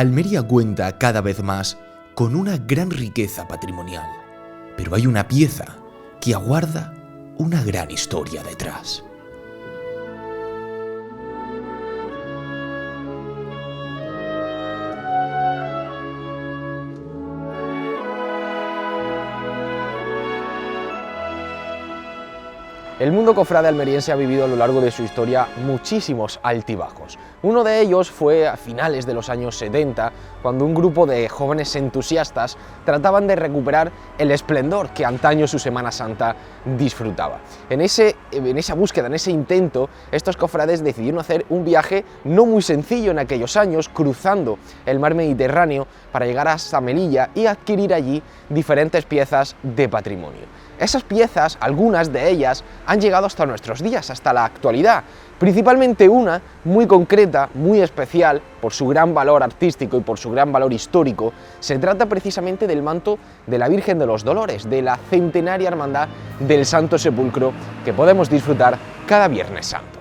Almería cuenta cada vez más con una gran riqueza patrimonial, pero hay una pieza que aguarda una gran historia detrás. El mundo cofrade almeriense ha vivido a lo largo de su historia muchísimos altibajos. Uno de ellos fue a finales de los años 70, cuando un grupo de jóvenes entusiastas trataban de recuperar el esplendor que antaño su Semana Santa disfrutaba. En esa búsqueda, en ese intento, estos cofrades decidieron hacer un viaje no muy sencillo en aquellos años, cruzando el mar Mediterráneo para llegar hasta Melilla y adquirir allí diferentes piezas de patrimonio. Esas piezas, algunas de ellas, han llegado hasta nuestros días, hasta la actualidad. Principalmente una muy concreta, muy especial, por su gran valor artístico y por su gran valor histórico. Se trata precisamente del manto de la Virgen de los Dolores, de la centenaria hermandad del Santo Sepulcro, que podemos disfrutar cada Viernes Santo.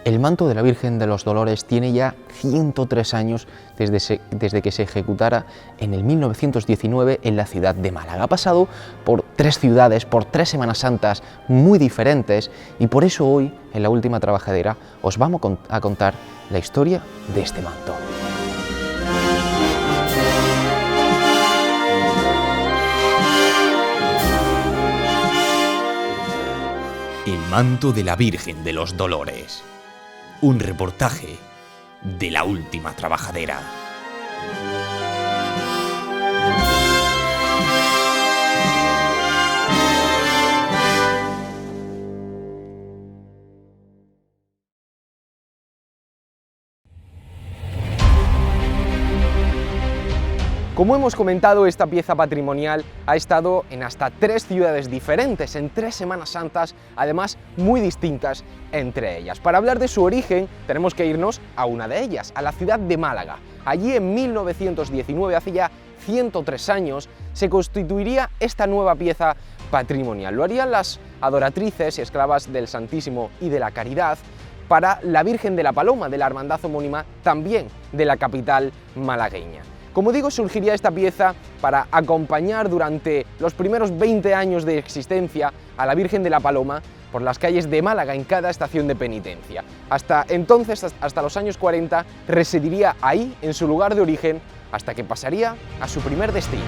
El manto de la Virgen de los Dolores tiene ya 103 años desde que se ejecutara en el 1919 en la ciudad de Málaga. Ha pasado por 3 ciudades, por 3 Semanas Santas muy diferentes, y por eso hoy, en la última trabajadera, os vamos a contar la historia de este manto. El manto de la Virgen de los Dolores. Un reportaje de la última trabajadera. Como hemos comentado, esta pieza patrimonial ha estado en hasta 3 ciudades diferentes, en 3 Semanas Santas, además muy distintas entre ellas. Para hablar de su origen, tenemos que irnos a una de ellas, a la ciudad de Málaga. Allí en 1919, hace ya 103 años, se constituiría esta nueva pieza patrimonial. Lo harían las adoratrices y esclavas del Santísimo y de la Caridad para la Virgen de la Paloma, de la hermandad homónima, también de la capital malagueña. Como digo, surgiría esta pieza para acompañar durante los primeros 20 años de existencia a la Virgen de la Paloma por las calles de Málaga en cada estación de penitencia. Hasta entonces, hasta los años 40, residiría ahí, en su lugar de origen, hasta que pasaría a su primer destino.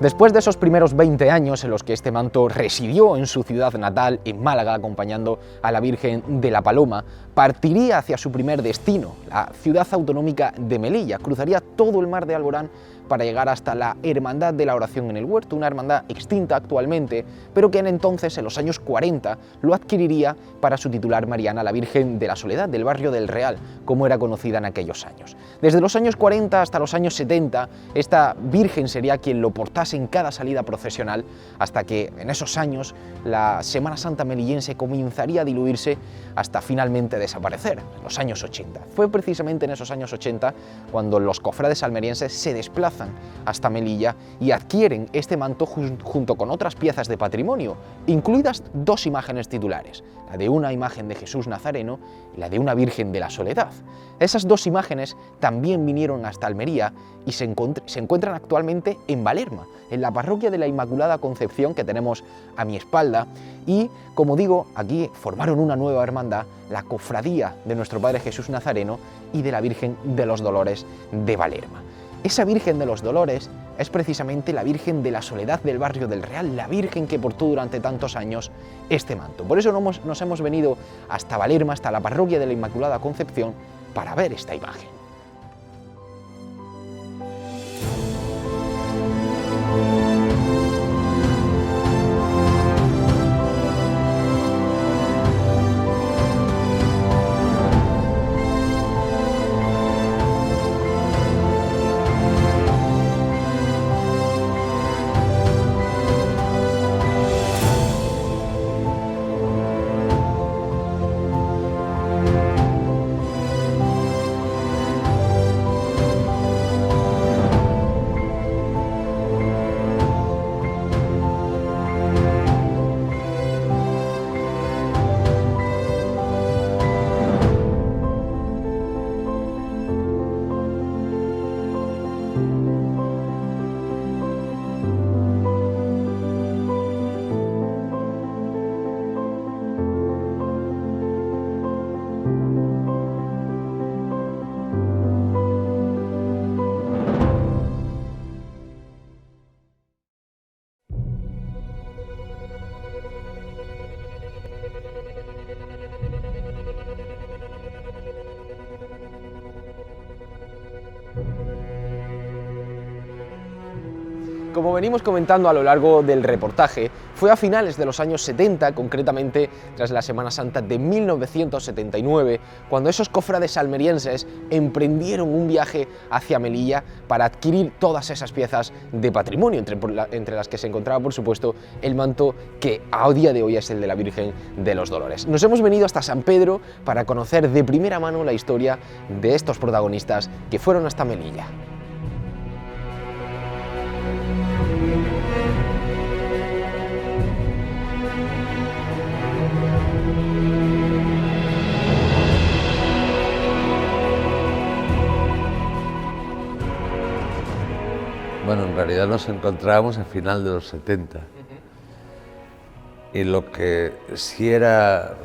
Después de esos primeros 20 años en los que este manto residió en su ciudad natal, en Málaga, acompañando a la Virgen de la Paloma, partiría hacia su primer destino, la ciudad autonómica de Melilla. Cruzaría todo el mar de Alborán para llegar hasta la Hermandad de la Oración en el Huerto, una hermandad extinta actualmente, pero que en entonces, en los años 40, lo adquiriría para su titular mariana, la Virgen de la Soledad, del barrio del Real, como era conocida en aquellos años. Desde los años 40 hasta los años 70, esta Virgen sería quien lo portase en cada salida procesional, hasta que en esos años la Semana Santa melillense comenzaría a diluirse hasta finalmente desaparecer, en los años 80. Fue precisamente en esos años 80 cuando los cofrades almerienses se desplazan desplazan hasta Melilla y adquieren este manto junto con otras piezas de patrimonio, incluidas dos imágenes titulares, la de una imagen de Jesús Nazareno y la de una Virgen de la Soledad. Esas dos imágenes también vinieron hasta Almería y se encuentran actualmente en Valerma, en la parroquia de la Inmaculada Concepción que tenemos a mi espalda, y, como digo, aquí formaron una nueva hermandad, la Cofradía de nuestro Padre Jesús Nazareno y de la Virgen de los Dolores de Valerma. Esa Virgen de los Dolores es precisamente la Virgen de la Soledad del barrio del Real, la Virgen que portó durante tantos años este manto. Por eso nos hemos venido hasta Valerma, hasta la parroquia de la Inmaculada Concepción, para ver esta imagen. Como venimos comentando a lo largo del reportaje, fue a finales de los años 70, concretamente tras la Semana Santa de 1979, cuando esos cofrades almerienses emprendieron un viaje hacia Melilla para adquirir todas esas piezas de patrimonio, entre las que se encontraba, por supuesto, el manto que a día de hoy es el de la Virgen de los Dolores. Nos hemos venido hasta San Pedro para conocer de primera mano la historia de estos protagonistas que fueron hasta Melilla. Bueno, en realidad nos encontrábamos al final de los 70 y lo que sí era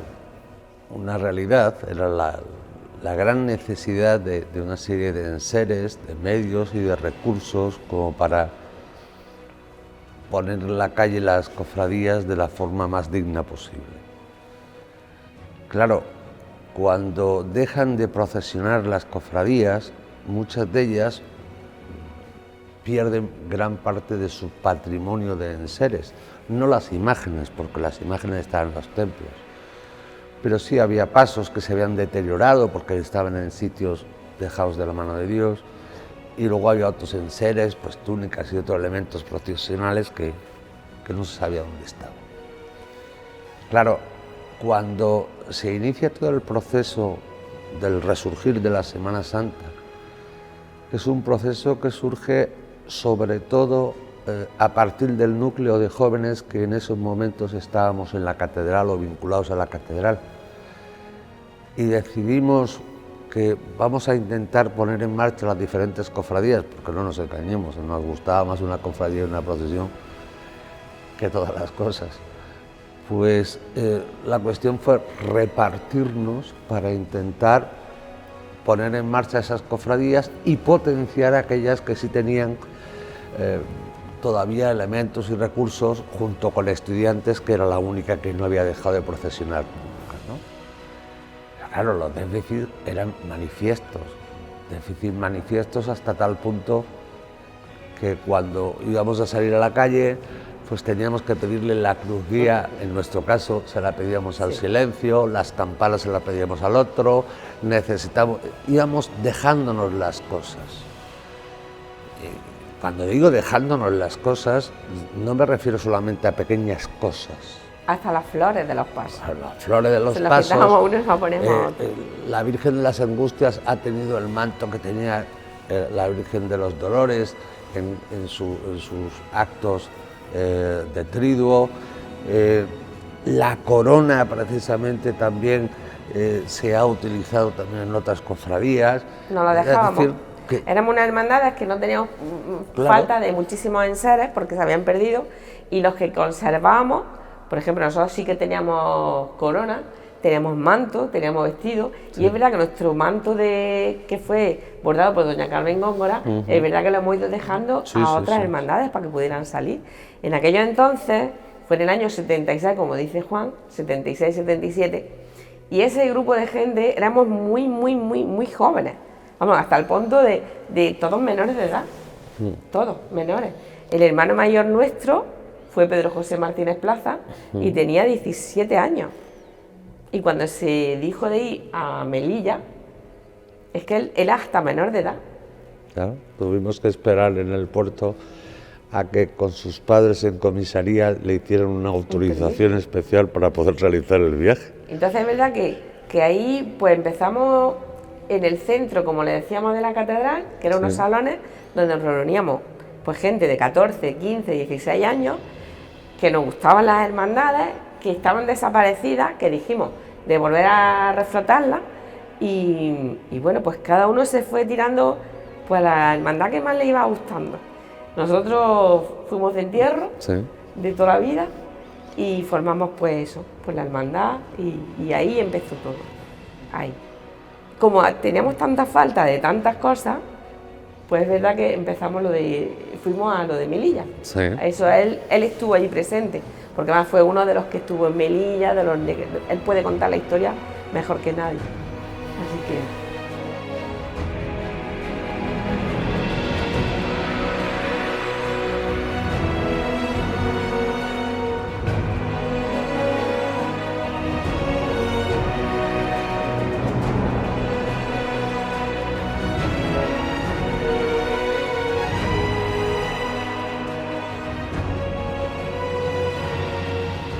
una realidad era la gran necesidad de una serie de enseres, de medios y de recursos como para poner en la calle las cofradías de la forma más digna posible. Claro, cuando dejan de procesionar las cofradías, muchas de ellas pierden gran parte de su patrimonio de enseres, no las imágenes, porque las imágenes estaban en los templos, pero sí había pasos que se habían deteriorado porque estaban en sitios dejados de la mano de Dios, y luego había otros enseres, pues túnicas y otros elementos procesionales que no se sabía dónde estaban. Claro, cuando se inicia todo el proceso del resurgir de la Semana Santa, es un proceso que surge sobre todo a partir del núcleo de jóvenes que en esos momentos estábamos en la catedral o vinculados a la catedral, y decidimos que vamos a intentar poner en marcha las diferentes cofradías, porque no nos engañemos, nos gustaba más una cofradía y una procesión que todas las cosas. Pues la cuestión fue repartirnos para intentar poner en marcha esas cofradías y potenciar aquellas que sí tenían todavía elementos y recursos, junto con estudiantes, que era la única que no había dejado de procesionar nunca, ¿no? Pero claro, los déficits eran manifiestos hasta tal punto que cuando íbamos a salir a la calle, pues teníamos que pedirle la cruz guía, en nuestro caso se la pedíamos al silencio, las campanas se las pedíamos al otro, íbamos dejándonos las cosas. Cuando digo dejándonos las cosas, no me refiero solamente a pequeñas cosas. Hasta las flores de los pasos. Las flores de los se pasos. Quitamos a uno y nos ponemos a otro. La Virgen de las Angustias ha tenido el manto que tenía la Virgen de los Dolores, en sus actos de triduo. La corona precisamente también se ha utilizado también en otras cofradías. No lo dejábamos. Es decir, que, éramos unas hermandades que no teníamos claro, falta de muchísimos enseres porque se habían perdido, y los que conservábamos, por ejemplo, nosotros sí que teníamos corona, teníamos manto, teníamos vestido, sí. Y es verdad que nuestro manto que fue bordado por doña Carmen Góngora, es verdad que lo hemos ido dejando a otras hermandades para que pudieran salir. En aquellos entonces, fue en el año 76, como dice Juan, 76, 77, y ese grupo de gente éramos muy jóvenes, vamos, hasta el punto de todos menores de edad, todos menores. El hermano mayor nuestro fue Pedro José Martínez Plaza y tenía 17 años. Y cuando se dijo de ir a Melilla, es que él era hasta menor de edad. Claro, tuvimos que esperar en el puerto a que con sus padres en comisaría le hicieran una autorización especial para poder realizar el viaje. Entonces es verdad que ahí pues empezamos en el centro, como le decíamos, de la catedral, que eran unos salones donde nos reuníamos pues gente de 14, 15, 16 años, que nos gustaban las hermandades, que estaban desaparecidas, que dijimos de volver a reflotarlas, y bueno, pues cada uno se fue tirando pues la hermandad que más le iba gustando. Nosotros fuimos de entierro, de toda la vida, y formamos pues eso, pues la hermandad, y ahí empezó todo, ahí. Como teníamos tanta falta de tantas cosas, pues es verdad que fuimos a lo de Melilla. Sí. Eso, él estuvo allí presente, porque además fue uno de los que estuvo en Melilla, él puede contar la historia mejor que nadie. Así que...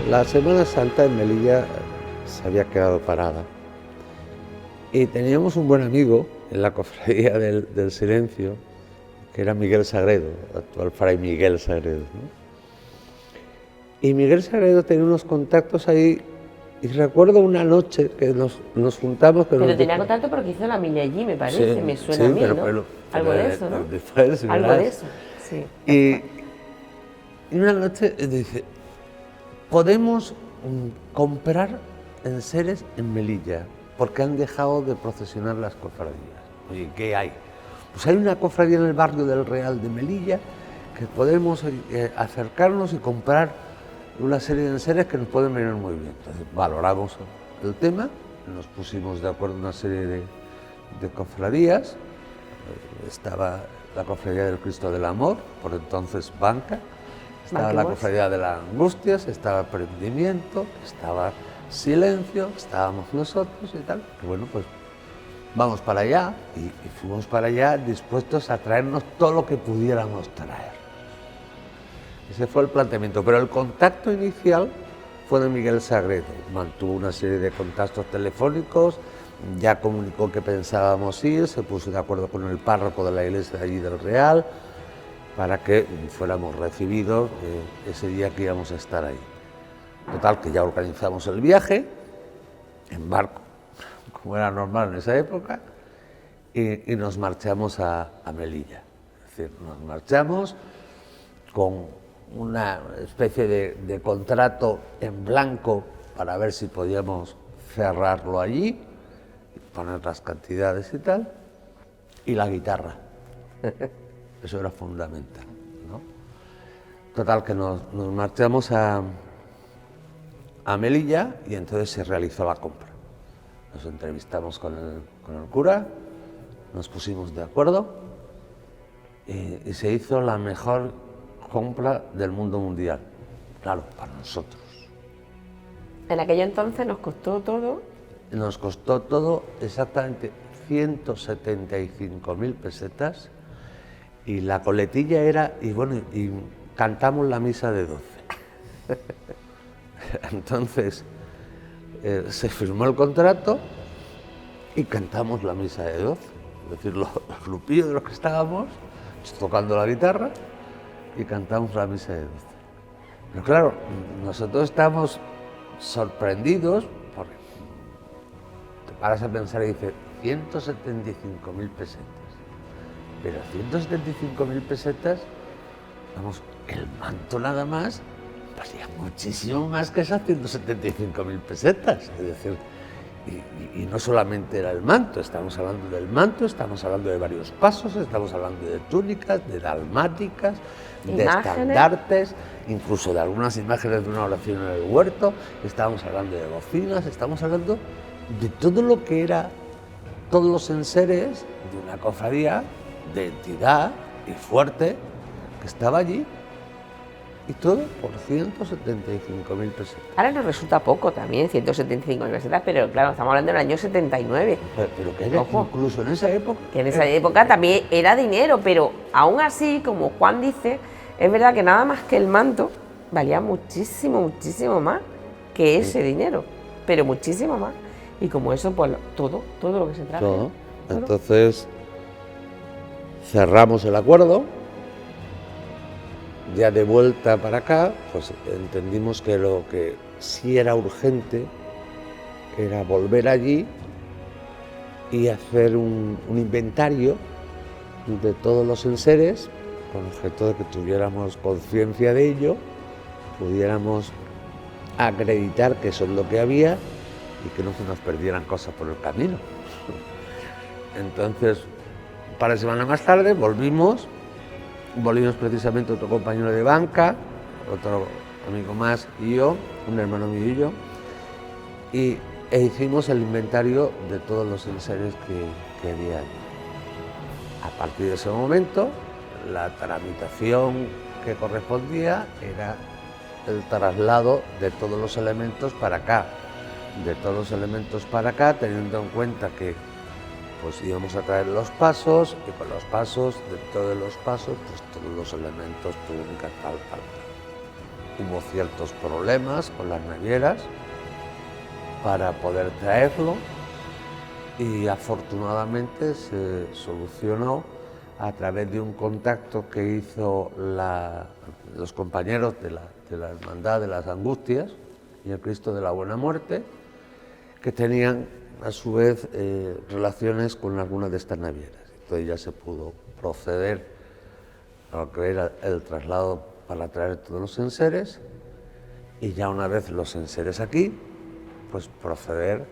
La Semana Santa en Melilla se había quedado parada y teníamos un buen amigo en la cofradía del Silencio, que era Miguel Sagredo, el actual fray Miguel Sagredo, ¿no? Y Miguel Sagredo tenía unos contactos ahí, y recuerdo una noche que nos juntamos... Pero tenía contacto porque hizo la milla allí, me parece, me suena a mí, ¿no? Algo de eso, ¿no? Algo de eso, sí. Y una noche dice... Podemos comprar enseres en Melilla, porque han dejado de procesionar las cofradías. Oye, ¿qué hay? Pues hay una cofradía en el barrio del Real de Melilla que podemos acercarnos y comprar una serie de enseres que nos pueden venir muy bien. Entonces valoramos el tema, nos pusimos de acuerdo en una serie de cofradías. Estaba la cofradía del Cristo del Amor, por entonces Banca. Estaba la cofradía de las Angustias, estaba Prendimiento, estaba Silencio, estábamos nosotros y tal. Y bueno, pues vamos para allá, y fuimos para allá dispuestos a traernos todo lo que pudiéramos traer. Ese fue el planteamiento, pero el contacto inicial fue de Miguel Sagredo. Mantuvo una serie de contactos telefónicos, ya comunicó que pensábamos ir, se puso de acuerdo con el párroco de la iglesia de allí del Real, para que fuéramos recibidos ese día que íbamos a estar ahí. Total, que ya organizamos el viaje, en barco, como era normal en esa época, y nos marchamos a Melilla. Es decir, nos marchamos con una especie de contrato en blanco para ver si podíamos cerrarlo allí, poner las cantidades y tal, y la guitarra. Eso era fundamental, ¿no? Total, que nos marchamos a Melilla y entonces se realizó la compra. Nos entrevistamos con el cura, nos pusimos de acuerdo y se hizo la mejor compra del mundo mundial, claro, para nosotros. En aquel entonces nos costó todo... Nos costó todo exactamente 175.000 pesetas. Y la coletilla era, y cantamos la misa de 12. Entonces, se firmó el contrato y cantamos la misa de 12. Es decir, los grupillos de los que estábamos tocando la guitarra y cantamos la misa de 12. Pero claro, nosotros estamos sorprendidos porque te paras a pensar y dices 175.000 pesetas. Pero 175.000 pesetas, vamos, el manto nada más valía muchísimo más que esas 175.000 pesetas. Es decir, y no solamente era el manto, estamos hablando del manto, estamos hablando de varios pasos, estamos hablando de túnicas, de dalmáticas, de estandartes, incluso de algunas imágenes de una oración en el huerto, estamos hablando de bocinas, estamos hablando de todo lo que era, todos los enseres de una cofradía de entidad y fuerte que estaba allí, y todo por 175.000 pesetas. Ahora nos resulta poco también, 175.000 pesetas, pero claro, estamos hablando del año 79. Pero que era, incluso en esa época. Que en esa época también era dinero, pero aún así, como Juan dice, es verdad que nada más que el manto valía muchísimo, muchísimo más que ese dinero, pero muchísimo más. Y como eso, pues todo lo que se trae. Todo. Entonces, cerramos el acuerdo. Ya de vuelta para acá, pues entendimos que lo que sí era urgente era volver allí y hacer un inventario de todos los enseres, con objeto de que tuviéramos conciencia de ello, pudiéramos acreditar que eso es lo que había y que no se nos perdieran cosas por el camino. Entonces, un par de semanas más tarde volvimos precisamente otro compañero de banca, otro amigo más y yo, un hermano mío y yo, e hicimos el inventario de todos los enseres que había allí. A partir de ese momento, la tramitación que correspondía era el traslado de todos los elementos para acá, teniendo en cuenta que pues íbamos a traer los pasos, y con los pasos, dentro de los pasos, pues todos los elementos, túnicas, tal. Hubo ciertos problemas con las navieras para poder traerlo, y afortunadamente se solucionó a través de un contacto que hizo los compañeros de la Hermandad de las Angustias y el Cristo de la Buena Muerte, que tenían a su vez relaciones con algunas de estas navieras. Entonces ya se pudo proceder a lo que era el traslado para traer todos los enseres, y ya una vez los enseres aquí, pues proceder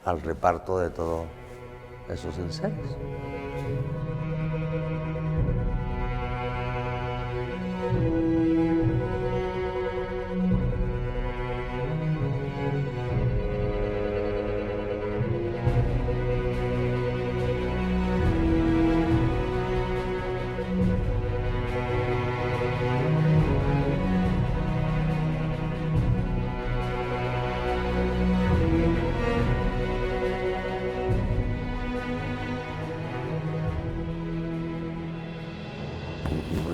al reparto de todos esos enseres.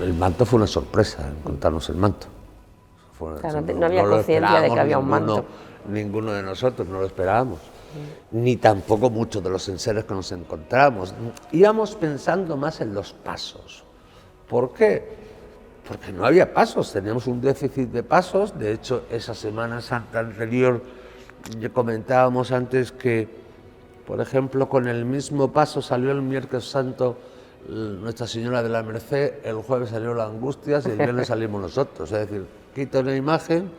El manto fue una sorpresa, encontrarnos el manto. Claro, no había conciencia de que había un manto. Ninguno de nosotros no lo esperábamos, ni tampoco muchos de los enseres que nos encontramos. Íbamos pensando más en los pasos. ¿Por qué? Porque no había pasos, teníamos un déficit de pasos. De hecho, esa Semana Santa anterior comentábamos antes que, por ejemplo, con el mismo paso salió el miércoles santo Nuestra Señora de la Merced, el jueves salió la Angustias y el viernes salimos nosotros. Es decir, quita una imagen,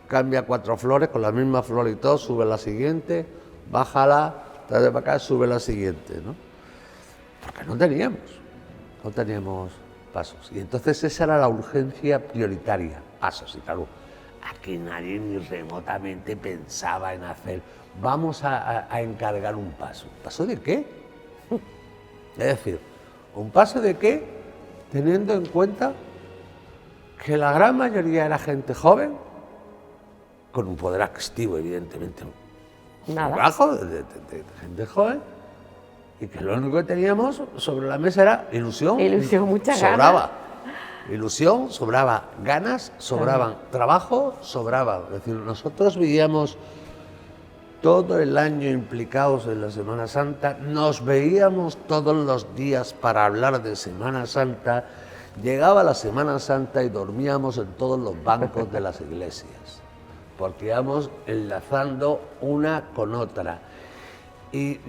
cambia 4 flores con la misma flor y todo, sube la siguiente, bájala, trae para acá, sube la siguiente, ¿no? Porque no teníamos pasos. Y entonces esa era la urgencia prioritaria, pasos. Y claro, aquí nadie ni remotamente pensaba en hacer, vamos a encargar un paso. ¿Paso de qué? Es decir, ¿un paso de qué? Teniendo en cuenta que la gran mayoría era gente joven, con un poder adquisitivo, evidentemente, Nada. bajo, de gente joven, y que lo único que teníamos sobre la mesa era ilusión. Ilusión, mucha sobraba. Ilusión, sobraba ganas, sobraban trabajo, sobraba. Es decir, nosotros vivíamos todo el año implicados en la Semana Santa, nos veíamos todos los días para hablar de Semana Santa. Llegaba la Semana Santa y dormíamos en todos los bancos de las iglesias, porque íbamos enlazando una con otra. Y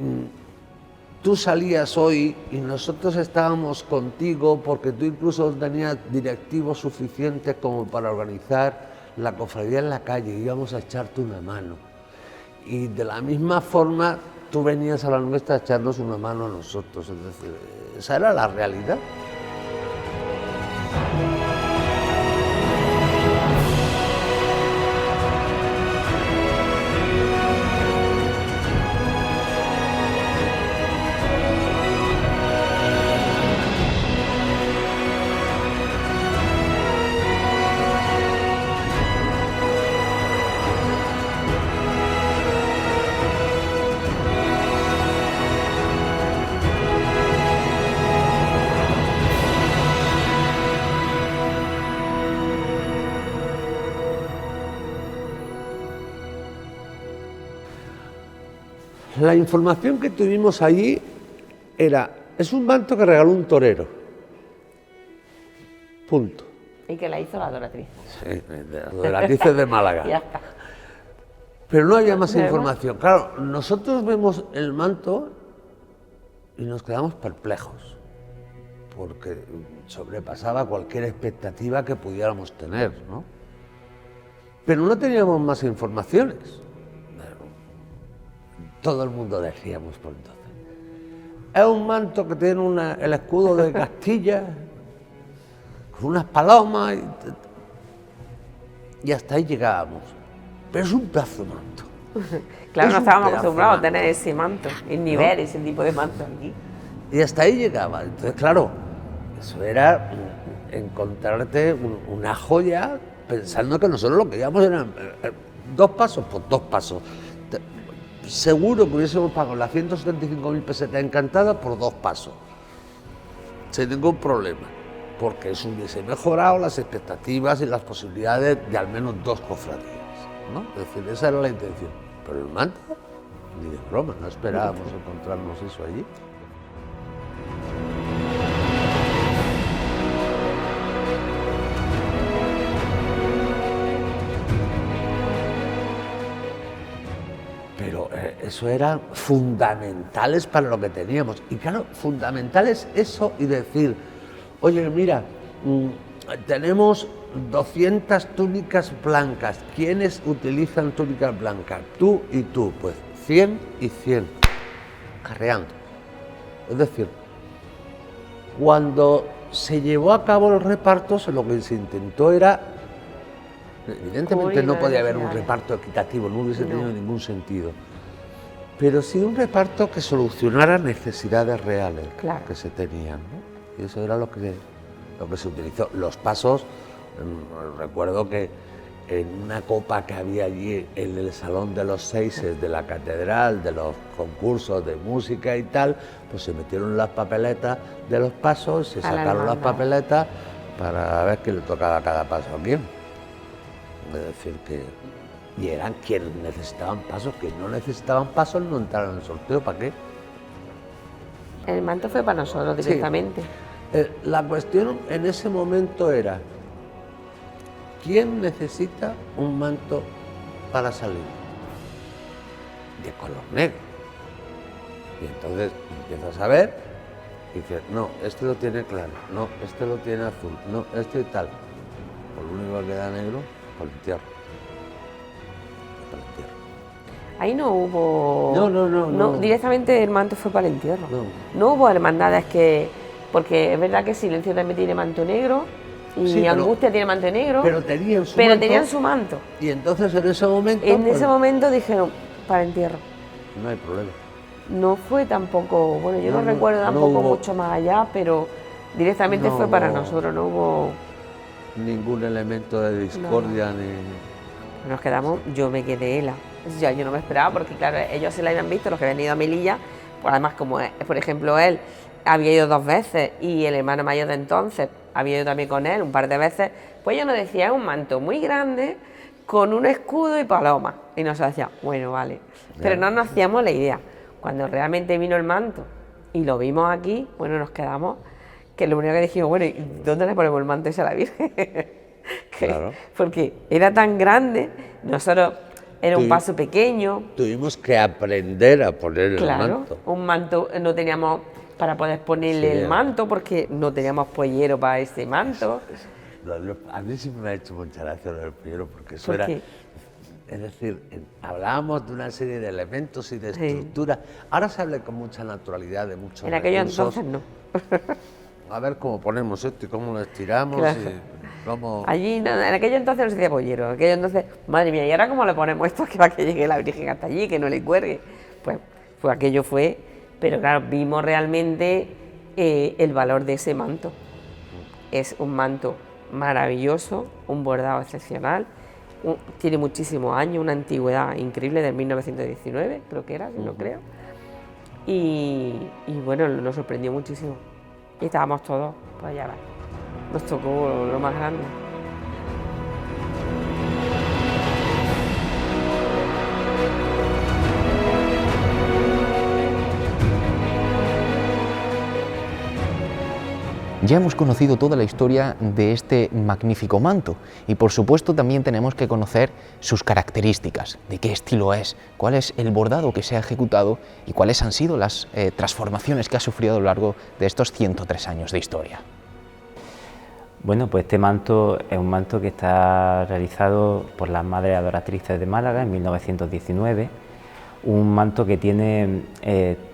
tú salías hoy y nosotros estábamos contigo porque tú incluso tenías directivos suficientes como para organizar la cofradía en la calle, íbamos a echarte una mano. Y de la misma forma tú venías a la nuestra a echarnos una mano a nosotros, es decir, esa era la realidad. La información que tuvimos allí era, es un manto que regaló un torero. Punto. Y que la hizo la Doratriz. Sí, de Doratrices de Málaga. Ya está. Pero no había más información. Claro, nosotros vemos el manto y nos quedamos perplejos, porque sobrepasaba cualquier expectativa que pudiéramos tener, ¿no? Pero no teníamos más informaciones. Todo el mundo decíamos por entonces. Es un manto que tiene el escudo de Castilla, con unas palomas, y hasta ahí llegábamos. Pero es un pedazo de manto. Claro, no estábamos acostumbrados a tener ese manto, el nivel, ¿no? Ese tipo de manto aquí. Y hasta ahí llegaba. Entonces, claro, eso era encontrarte una joya pensando que nosotros lo que queríamos eran 2 pasos, pues 2 pasos. Seguro que hubiésemos pagado las 175.000 pesetas encantadas por 2 pasos, sin ningún problema, porque eso hubiese mejorado las expectativas y las posibilidades de al menos 2 cofradías, ¿no? Es decir, esa era la intención. Pero el manto, ni de broma, no esperábamos encontrarnos eso allí. Pero eso era fundamentales para lo que teníamos. Y claro, fundamentales eso y decir, oye, mira, tenemos 200 túnicas blancas. ¿Quiénes utilizan túnicas blancas? Tú y tú. Pues 100 y 100, carreando. Es decir, cuando se llevó a cabo el reparto, lo que se intentó era... Evidentemente no podía haber un reparto equitativo, no hubiese tenido ningún sentido. Pero sí un reparto que solucionara necesidades reales que se tenían, ¿no? Y eso era lo que se utilizó. Los pasos, recuerdo que en una copa que había allí en el Salón de los Seises de la Catedral, de los concursos de música y tal, pues se metieron las papeletas de los pasos, se sacaron las papeletas para ver qué le tocaba cada paso a quién. Es decir, que y eran quienes necesitaban pasos, que no necesitaban pasos no entraron en el sorteo, ¿para qué? El manto fue para nosotros directamente. Sí. La cuestión en ese momento era, ¿quién necesita un manto para salir? De color negro. Y entonces empiezas a ver y dices, no, este lo tiene claro, no, este lo tiene azul, no, este y tal. Por lo único que queda negro, por el entierro. Ahí no hubo... No. Directamente el manto fue para el entierro. No hubo hermandades que... Porque es verdad que Silencio también tiene manto negro y sí, Angustia tiene manto negro. Pero tenían su manto. Y entonces en ese momento... ese momento dijeron, para el entierro. No hay problema. No fue tampoco... Bueno, yo no recuerdo tampoco mucho más allá, pero directamente fue para nosotros, no hubo... Ningún elemento de discordia ni... Nos quedamos, yo me quedé hela. Ya yo no me esperaba porque claro, ellos se la habían visto, los que habían ido a Melilla, pues además como por ejemplo él había ido 2 veces y el hermano mayor de entonces había ido también con él un par de veces, pues ellos nos decían un manto muy grande con un escudo y paloma. Y nosotros decíamos, bueno, vale. Pero no nos hacíamos la idea. Cuando realmente vino el manto y lo vimos aquí, bueno, nos quedamos, que lo único que dijimos, bueno, ¿y dónde le ponemos el manto ese a la Virgen? Claro. Porque era tan grande, nosotros era un paso pequeño. Tuvimos que aprender a poner el Claro, manto. un manto, no teníamos para poder ponerle el manto porque no teníamos pollero para ese manto. A mí sí me ha hecho mucha gracia lo del pollero, porque eso ¿Por era... qué? Es decir, hablábamos de una serie de elementos y de estructuras. Ahora se habla con mucha naturalidad de muchos En aquellos recursos. entonces no. A ver cómo ponemos esto y cómo lo estiramos Claro. y cómo... Allí, no, en aquellos entonces no se hacía pollero. En aquellos entonces, madre mía, ¿y ahora cómo le ponemos esto que para que llegue la Virgen hasta allí, que no le cuelgue? Pues aquello fue, pero claro, vimos realmente el valor de ese manto. Es un manto maravilloso, un bordado excepcional, tiene muchísimos años, una antigüedad increíble, del 1919, creo que era, si no creo. Y bueno, nos sorprendió muchísimo. Y estábamos todos, pues ya va, nos tocó lo más grande. Ya hemos conocido toda la historia de este magnífico manto y por supuesto también tenemos que conocer sus características, de qué estilo es, cuál es el bordado que se ha ejecutado y cuáles han sido las transformaciones que ha sufrido a lo largo de estos 103 años de historia. Bueno, pues este manto es un manto que está realizado por las Madres Adoratrices de Málaga en 1919, un manto que tiene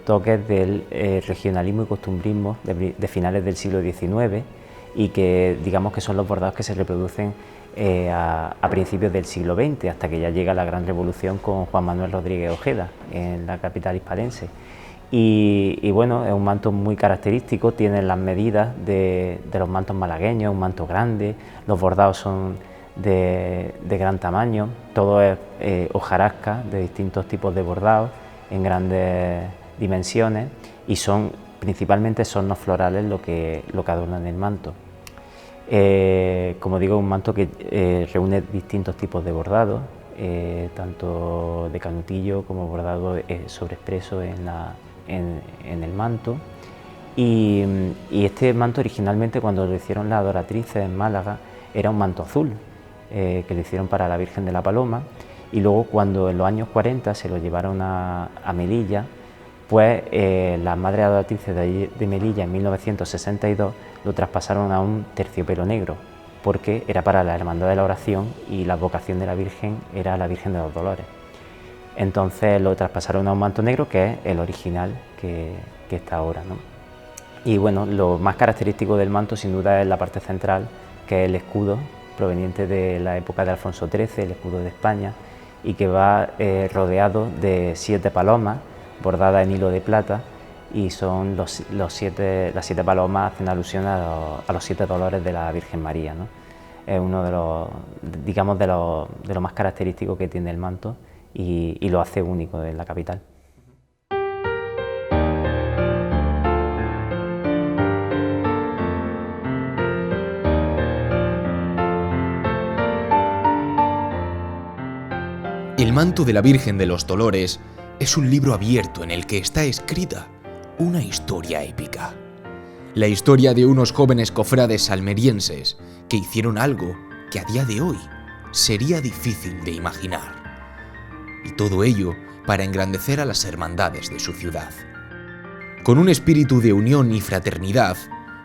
toques del regionalismo y costumbrismo de finales del siglo XIX y que digamos que son los bordados que se reproducen a principios del siglo XX, hasta que ya llega la Gran Revolución con Juan Manuel Rodríguez Ojeda en la capital hispalense. Y bueno, es un manto muy característico, tiene las medidas de los mantos malagueños, un manto grande, los bordados son de gran tamaño, todo es hojarasca de distintos tipos de bordados en grandes dimensiones y son principalmente sornos florales lo que adornan el manto. Como digo, un manto que reúne distintos tipos de bordados, tanto de canutillo como bordado sobreexpreso en el manto. Y este manto originalmente, cuando lo hicieron las adoratrices en Málaga, era un manto azul que lo hicieron para la Virgen de la Paloma, y luego cuando en los años 40 se lo llevaron a Melilla, pues las Madres Adoratrices de Melilla en 1962 lo traspasaron a un terciopelo negro, porque era para la Hermandad de la Oración y la vocación de la Virgen era la Virgen de los Dolores. Entonces lo traspasaron a un manto negro, que es el original que está ahora, ¿no? Y bueno, lo más característico del manto sin duda es la parte central, que es el escudo proveniente de la época de Alfonso XIII, el escudo de España, y que va rodeado de 7 palomas bordadas en hilo de plata, y son las 7 palomas hacen alusión a los 7 dolores de la Virgen María, ¿no? Es uno de los, digamos, de lo más característico que tiene el manto y lo hace único en la capital. El manto de la Virgen de los Dolores es un libro abierto en el que está escrita una historia épica. La historia de unos jóvenes cofrades almerienses que hicieron algo que a día de hoy sería difícil de imaginar. Y todo ello para engrandecer a las hermandades de su ciudad. Con un espíritu de unión y fraternidad,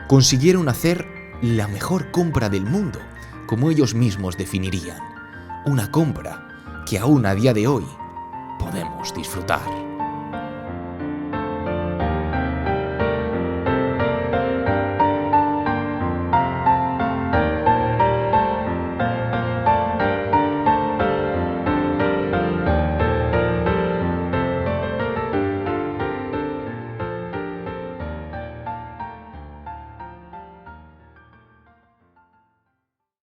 consiguieron hacer la mejor compra del mundo, como ellos mismos definirían. Una compra que aún a día de hoy podemos disfrutar.